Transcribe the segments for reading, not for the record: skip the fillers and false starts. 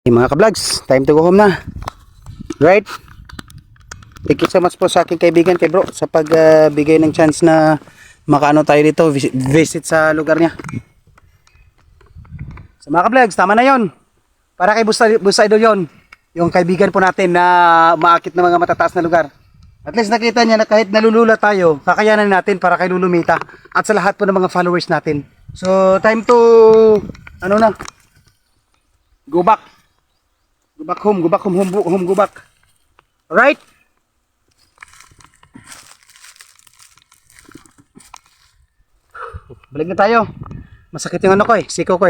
Hey, mga ka-vlogs, time to go home na. Right? Thank you so much po sa aking kaibigan kay bro sa pagbigay ng chance na makaano tayo dito, visit sa lugar niya. So mga ka-vlogs, tama na yon. Para kay Busta Idol yon. Yung kaibigan po natin na umaakit ng mga matataas na lugar. At least nakita niya na kahit nalulula tayo, kakayanan natin para kay Lulumita at sa lahat po ng mga followers natin. So time to ano na, go back. Go back home, go back. Alright? Balik na tayo. Masakit yung ano ko siko ko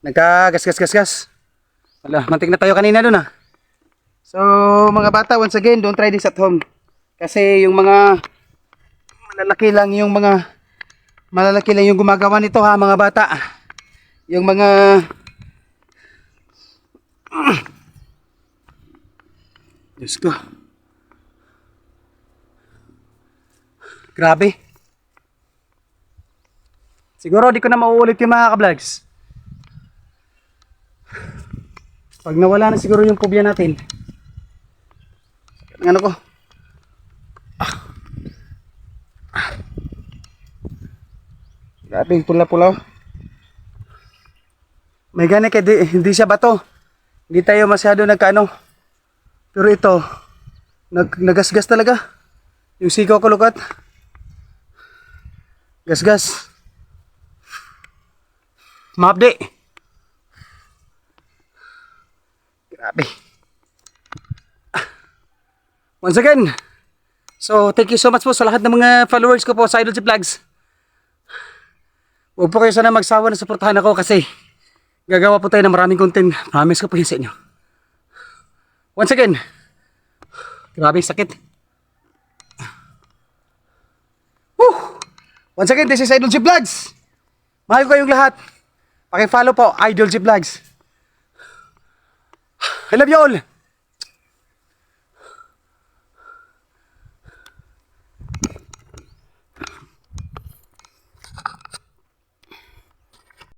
Nagkagas. Wala, mantik na tayo kanina dun So, mga bata, once again, don't try this at home. Kasi yung mga malalaki lang yung gumagawa nito mga bata. Yung mga Diyos ko. Grabe. Siguro di ko na mauulit yung mga ka-vlogs. Pag nawala na siguro yung phobia natin. Ano ko? Grabe yung pula-pula. May gani kaya hindi siya bato. Hindi tayo masyado nagkaano. Pero ito, nagasgas talaga. Yung sikaw ko lukat. Gasgas. Mabdi. Grabe. Once again, so thank you so much po sa lahat ng mga followers ko po sa Idol G Vlogs. Huwag po kayo sana magsawa na suportahan ako kasi gagawa po tayo ng maraming content. Promise ko po yun sa inyo. Once again, grabe sakit. Woo! Once again, this is Idol G Vlogs. Mahal ko kayong lahat. Paki-follow po Idol G Vlogs. I love you all.